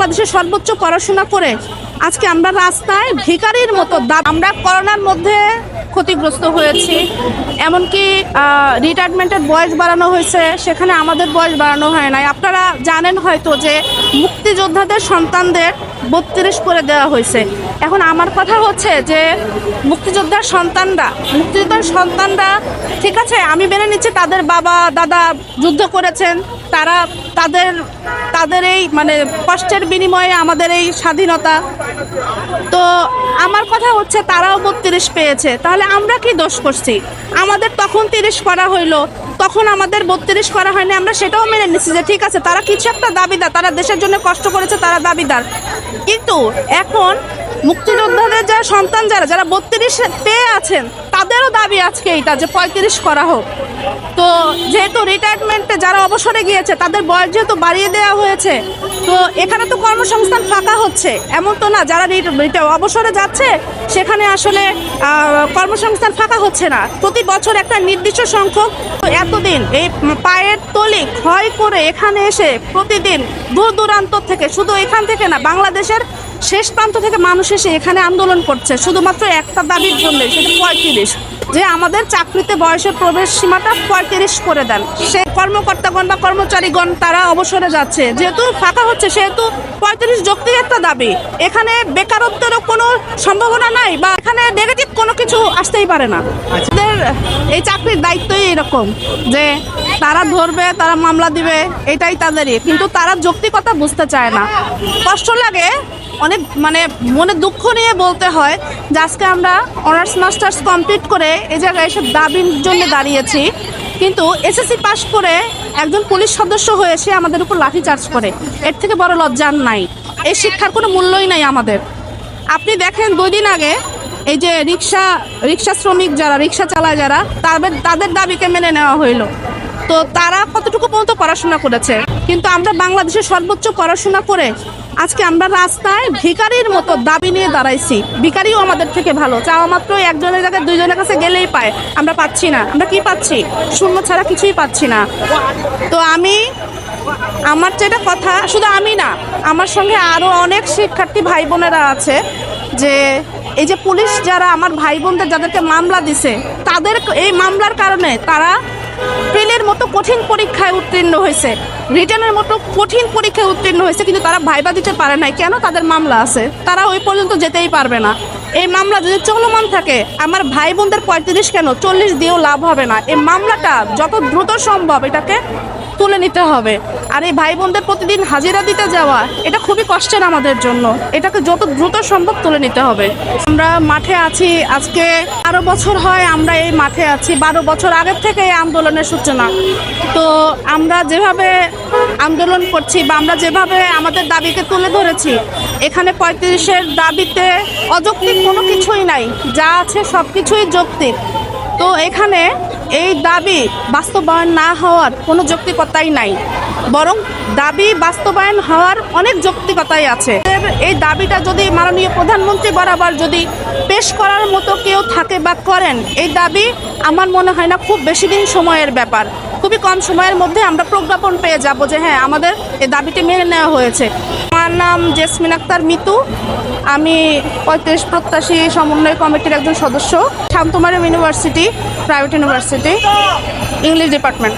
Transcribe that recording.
বাংলাদেশের সর্বোচ্চ পড়াশোনা করে আজকে আমরা রাস্তায় ভিখারির মতো আমরা করোনার মধ্যে ক্ষতিগ্রস্ত হয়েছি। এমনকি রিটায়ারমেন্টের বয়স বাড়ানো হয়েছে, সেখানে আমাদের বয়স বাড়ানো হয় নাই। আপনারা জানেন হয়তো যে মুক্তিযোদ্ধাদের সন্তানদের 32 করে দেওয়া হয়েছে। এখন আমার কথা হচ্ছে যে মুক্তিযোদ্ধার সন্তানরা ঠিক আছে, আমি মেনে নিচ্ছি তাদের বাবা দাদা যুদ্ধ করেছেন, তারা তাদের এই মানে কষ্টের বিনিময়ে আমাদের এই স্বাধীনতা। তো আমার কথা হচ্ছে তারাও 32 পেয়েছে, তাহলে আমরা কি দোষ করছি? আমাদের তখন 30 করা হইলো, তখন আমাদের 32 করা হয়নি, আমরা সেটাও মেনে নিচ্ছি যে ঠিক আছে তারা কিছু একটা দাবিদার, তারা দেশের জন্য কষ্ট করেছে, তারা দাবিদার। কিন্তু এখন মুক্তিযোদ্ধাদের যারা সন্তান যারা 32 পেয়ে আছেন, তাদেরও দাবি আজকে এইটা যে 35 করা হোক। তো যেহেতু রিটায়ারমেন্টে যারা অবসরে গিয়েছে তাদের বয়স যেহেতু বাড়িয়ে দেওয়া হয়েছে, তো এখানে তো কর্মসংস্থান ফাঁকা হচ্ছে, এমন তো না যারা অবসরে যাচ্ছে সেখানে আসলে কর্মসংস্থান ফাঁকা হচ্ছে না। প্রতি বছর একটা নির্দিষ্ট সংখ্যক এতদিন এই পায়ের তলি ক্ষয় করে এখানে এসে প্রতিদিন দূর দূরান্ত থেকে, শুধু এখান থেকে না, বাংলাদেশের শেষ প্রান্ত থেকে মানুষ এসে এখানে আন্দোলন করছে শুধুমাত্র একটা দাবির জন্য, সেটা 35, যে আমাদের চাকরিতে বয়সের প্রবেশ সীমাটা 35 করে দেন। সে কর্মকর্তাগণ বা কর্মচারীগণ তারা অবসরে যাচ্ছে, যেহেতু ফাঁকা হচ্ছে সেহেতু 35 যৌক্তিক একটা দাবি। এখানে বেকারত্বেরও কোনো সম্ভাবনা নাই বা এখানে নেগেটিভ কোনো কিছু আসতেই পারে না। তাদের এই চাকরির দায়িত্বই এরকম যে তারা ধরবে, তারা মামলা দিবে, এটাই তাদেরই, কিন্তু তারা যৌক্তিকতা বুঝতে চায় না। কষ্ট লাগে অনেক, মানে মনে দুঃখ নিয়ে বলতে হয় যে আজকে আমরা অনার্স মাস্টার্স কমপ্লিট করে এই জায়গায় এসে দাবির জন্য দাঁড়িয়েছি, কিন্তু এসএসসি পাস করে একজন পুলিশ সদস্য হয়ে সে আমাদের উপর লাঠিচার্জ করে। এর থেকে বড় লজ্জার নাই। এই শিক্ষার কোনো মূল্যই নাই আমাদের। আপনি দেখেন 2 দিন আগে এই যে রিক্সা শ্রমিক যারা রিক্সা চালায় যারা, তাদের দাবিকে মেনে নেওয়া হইলো। তো তারা কতটুকু পর্যন্ত পড়াশোনা করেছে, কিন্তু আমরা বাংলাদেশের সর্বোচ্চ পড়াশোনা করে আজকে আমরা রাস্তায় ভিখারির মতো দাবি নিয়ে দাঁড়াইছি। ভিখারিও আমাদের থেকে ভালো, চাওয়া মাত্র একজনের জায়গায় 2 জনের কাছে গেলেই পায়, আমরা পাচ্ছি না। আমরা কি পাচ্ছি? শূন্য ছাড়া কিছুই পাচ্ছি না। তো আমার যেটা কথা, শুধু আমি না, আমার সঙ্গে আরও অনেক শিক্ষার্থী ভাই বোনেরা আছে যে এই যে পুলিশ যারা আমার ভাই বোনদের যাদেরকে মামলা দিছে, তাদের এই মামলার কারণে তারা প্রিলির মতো কঠিন পরীক্ষায় উত্তীর্ণ হয়েছে, রিটেনের মতো কঠিন পরীক্ষায় উত্তীর্ণ হয়েছে, কিন্তু তারা ভাইবা দিতে পারে নাই। কেন? তাদের মামলা আছে, তারা ওই পর্যন্ত যেতেই পারবে না। এই মামলা যদি চলমান থাকে, আমার ভাই বোনদের 35 কেন 40 দিয়েও লাভ হবে না। এই মামলাটা যত দ্রুত সম্ভব এটাকে তুলে নিতে হবে। আর এই ভাই বোনদের প্রতিদিন হাজিরা দিতে যাওয়া, এটা খুবই কষ্টের আমাদের জন্য। এটাকে যত দ্রুত সম্ভব তুলে নিতে হবে। আমরা মাঠে আছি আজকে 12 বছর হয় আমরা এই মাঠে আছি। 12 বছর আগের থেকে এই আন্দোলনের সূচনা। তো আমরা যেভাবে আন্দোলন করছি বা আমরা যেভাবে আমাদের দাবিকে তুলে ধরেছি, এখানে 35-এর দাবিতে অযৌক্তিক কোনো কিছুই নাই, যা আছে সব কিছুই যৌক্তিক। তো এখানে এই দাবি বাস্তবায়ন না হওয়ার কোনো যৌক্তিকতাই নাই, বরং দাবি বাস্তবায়ন হওয়ার অনেক যৌক্তিকতাই আছে। এই দাবিটা যদি মাননীয় প্রধানমন্ত্রী বরাবর যদি পেশ করার মতো কেউ থাকে বা করেন, এই দাবি আমার মনে হয় না খুব বেশি দিন সময়ের ব্যাপার। খুবই কম সময়ের মধ্যে আমরা প্রজ্ঞাপন পেয়ে যাব যে হ্যাঁ, আমাদের এই দাবিটি মেনে নেওয়া হয়েছে। আমার নাম জেসমিন আক্তার মিতু, আমি 35 প্রত্যাশী সমন্বয় কমিটির একজন সদস্য, Shanto Mariam university, private university, English department.